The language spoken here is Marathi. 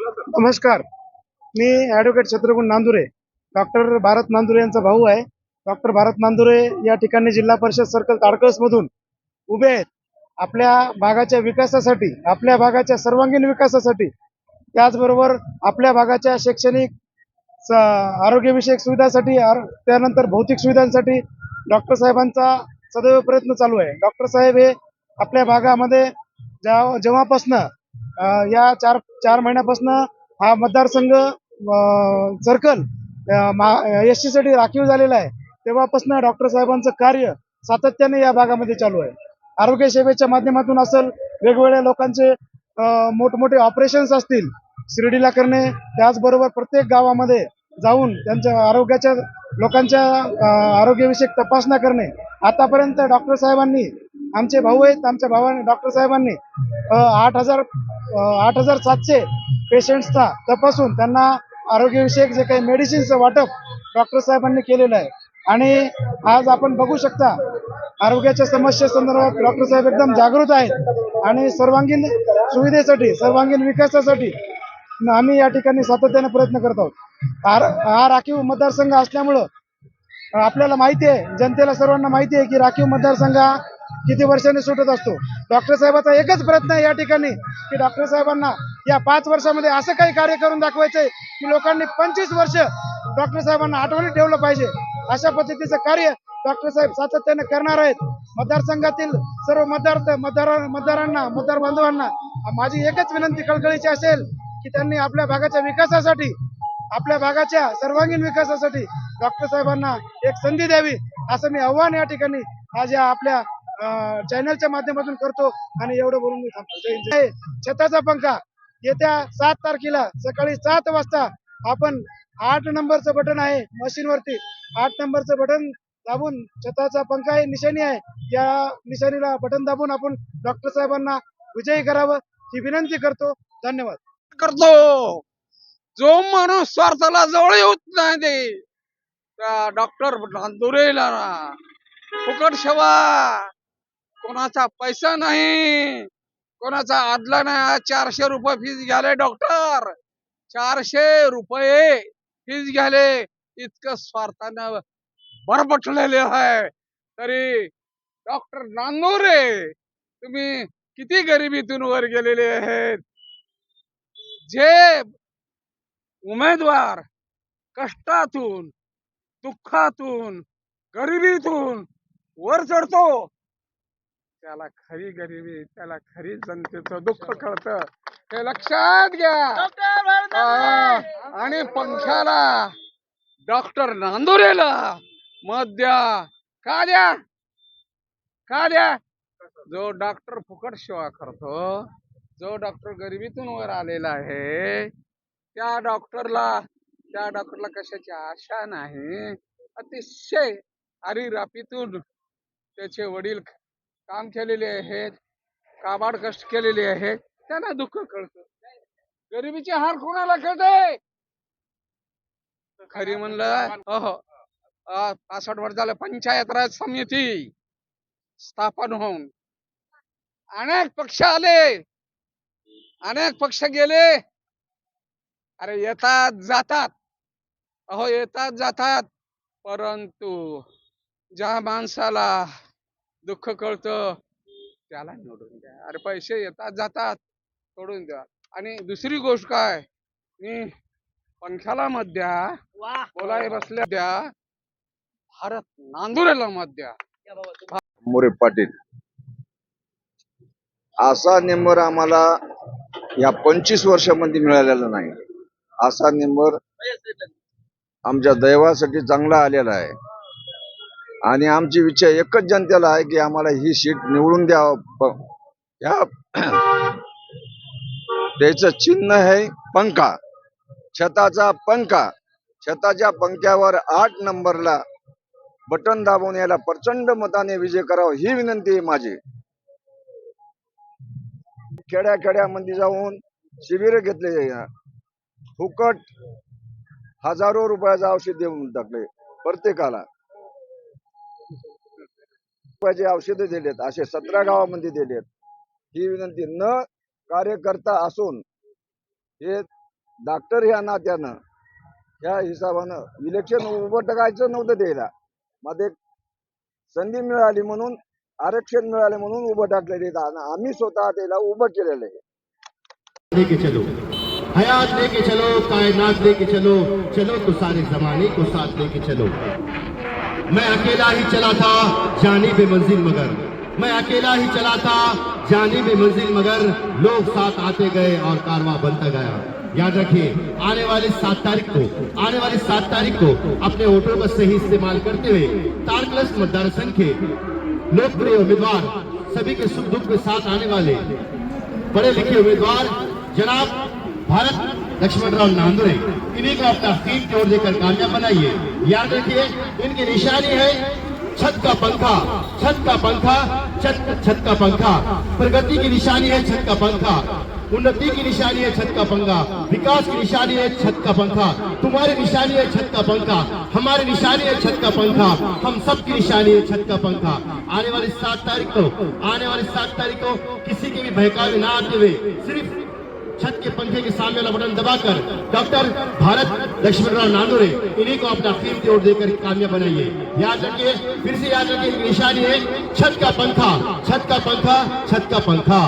नमस्कार. मी ॲडव्होकेट शत्रुघ्न नांदुरे, डॉक्टर भारत नांदुरे यांचा भाऊ आहे. डॉक्टर भारत नांदुरे या ठिकाणी जिल्हा परिषद सर्कल ताडकळसमधून उभे आहेत. आपल्या भागाच्या विकासासाठी, आपल्या भागाच्या सर्वांगीण विकासासाठी, त्याचबरोबर आपल्या भागाच्या शैक्षणिक, आरोग्यविषयक सुविधासाठी, त्यानंतर भौतिक सुविधांसाठी डॉक्टर साहेबांचा सदैव प्रयत्न चालू आहे. डॉक्टर साहेब हे आपल्या भागामध्ये जेव्हापासनं या चार चार महिन्यापासून हा मतदारसंघ सर्कल एस साठी राखीव झालेला आहे, तेव्हापासून डॉक्टर साहेबांचं कार्य सातत्याने या भागामध्ये चालू आहे. आरोग्य सेवेच्या माध्यमातून असेल, वेगवेगळ्या लोकांचे मोठमोठे ऑपरेशन्स असतील शिर्डीला करणे, त्याचबरोबर प्रत्येक गावामध्ये जाऊन त्यांच्या आरोग्याच्या लोकांच्या आरोग्यविषयक तपासण्या करणे. आतापर्यंत डॉक्टर साहेबांनी, आमचे भाऊ आहेत, आमच्या भावाने डॉक्टर साहेबांनी 8,700 पेशंट्सचा तपासून त्यांना आरोग्यविषयक जे काही मेडिसिनचं वाटप डॉक्टर साहेबांनी केलेलं आहे. आणि आज आपण बघू शकता आरोग्याच्या समस्येसंदर्भात डॉक्टर साहेब एकदम जागृत आहेत आणि सर्वांगीण सुविधेसाठी, सर्वांगीण विकासासाठी आम्ही या ठिकाणी सातत्याने प्रयत्न करत आहोत. हा राखीव मतदारसंघ असल्यामुळं आपल्याला माहिती आहे, जनतेला सर्वांना माहिती आहे की राखीव मतदारसंघ किती वर्षांनी सुटत असतो. डॉक्टर साहेबांचा एकच प्रयत्न आहे या ठिकाणी की डॉक्टर साहेबांना या 5 वर्षामध्ये असं काही कार्य करून दाखवायचंय की लोकांनी 25 वर्ष डॉक्टर साहेबांना आठवणीत ठेवलं पाहिजे. अशा पद्धतीचं कार्य डॉक्टर साहेब सातत्याने करणार आहेत. मतदारसंघातील सर्व मतदारांना, मतदार बांधवांना माझी एकच विनंती कळकळीची असेल की त्यांनी आपल्या भागाच्या विकासासाठी, आपल्या भागाच्या सर्वांगीण विकासासाठी डॉक्टर साहेबांना एक संधी द्यावी, असं मी आव्हान या ठिकाणी आज या आपल्या चॅनलच्या माध्यमातून करतो. आणि एवढं बोलून मी थांबतो. छताचा पंखा येत्या 7 तारखेला सकाळी 7 वाजता आपण 8 नंबरचं बटन आहे मशीनवरती, 8 नंबरचं बटन दाबून, छताचा पंखा आहे निशाणी आहे, या निशाणीला बटन दाबून आपण डॉक्टर साहेबांना विजयी करावं ही विनंती करतो. धन्यवाद करतो. जो माणूस स्वार्थाला जवळ येऊच नाही दे, त्या डॉक्टर नांदुरेला फुकट सेवा, कोणाचा पैसा नाही, कोणाचा आदला नाही. 400 रुपये फीस घ्याले डॉक्टर, 400 रुपये फीस घ्याले. इतकं स्वार्थानं बरबटलेले आहे. तरी डॉक्टर नांदुरे तुम्ही किती गरिबीतून वर गेलेले आहेत. जे उमेदवार कष्टातून, दुःखातून, गरिबीतून वर चढतो, त्याला खरी गरिबी, त्याला खरी जनतेचं दुःख कळतं, हे लक्षात घ्या. आणि पंख्याला, डॉक्टर नांदुरेला मत द्या. का द्या? का द्या? जो डॉक्टर फुकट सेवा करतो, जो डॉक्टर गरिबीतून वर आलेला आहे, त्या डॉक्टरला कशाची आशा नाही. अतिशय हरिरापीतून त्याचे वडील काम केलेले आहेत, काबाड कष्ट केलेले आहेत, त्यांना दुःख कळतं. गरिबीचे हाल कोणाला कळते? खरी म्हणलं, 65 वर्ष झालं पंचायत राज समिती स्थापन होऊन अनेक पक्ष आले, अनेक पक्ष गेले. अरे येतात जातात, येतात जातात, परंतु ज्या माणसाला दुःख कळतं त्याला निवडून द्या. अरे पैसे येतात जातात, सोडून द्या. आणि दुसरी गोष्ट काय, मी पंख्याला मत द्या, बोलाय बसल्या द्या, भारत नांदुरेला मत द्या. मोरे पाटील, असा नंबर आम्हाला या 25 वर्षामध्ये मिळालेला नाही. असा नंबर आमच्या दैवासाठी चांगला आलेला आहे. आणि आमची इच्छा एकच जनतेला आहे की आम्हाला ही सीट निवडून द्यावं. त्याचं चिन्ह आहे पंखा, छताचा पंखा. छताच्या पंख्यावर 8 नंबरला बटन दाबून याला प्रचंड मताने विजय करावा ही विनंती आहे माझी. खेड्याखेड्यामध्ये जाऊन शिबिर घेतले, फुकट हजारो रुपयाचं औषध देऊन टाकले प्रत्येकाला. रुपयाचे औषध दिलेत, असे 17 गावामध्ये दिलेत. ही विनंती, न कार्यकर्ता असून हे डॉक्टर या नात्यानं त्या हिसाबानं इलेक्शन उभं टाकायचं नव्हतं द्यायला. मध्ये संधी मिळाली म्हणून, आरक्षण मिळाले म्हणून उभं टाकलेले. आम्ही स्वतः त्याला उभं केलेलं आहे. लेके चलो, हयात लेके चलो, कायनात लेके चलो, चलो तो सारे जमाने को साथ लेके चलो। मैं अकेला ही चला था जाने पे मंजिल मगर, मैं अकेला ही चला था जाने पे मंजिल मगर, लोग साथ आते गए और कारवां बनता गया। याद रखिए, आने वाली 7 तारीख को अपने वोटों का सही इस्तेमाल करते हुए तारकलस मतदार संघ के लोकप्रिय उम्मीदवार, सभी के सुख दुख में साथ आने वाले पढ़े लिखे उम्मीदवार जनाब भारत लक्ष्मणराव नांदुरे, इन्हीं को अपना सीट की ओर देकर कामयाब बनाइए। याद रखिए, इनकी निशानी है छत का पंखा, छत का पंखा, छत का पंखा। प्रगति की निशानी है छत का पंखा, उन्नति की निशानी है छत का पंखा, विकास की निशानी है छत का पंखा। तुम्हारी निशानी है छत का पंखा, हमारी निशानी है छत का पंखा, हम सब की निशानी है छत का पंखा। आने वाली 7 तारीख को किसी के भी बहकावे ना आते हुए सिर्फ छत के पंखे के सामने वाला बटन दबाकर डॉक्टर भारत लक्ष्मणराव नांदुरे, इन्हीं को अपना कीमती वोट देकर कामयाब बनाइए। याद रखिए, फिर से याद रखिए, निशानी है छत का पंखा, छत का पंखा, छत का पंखा।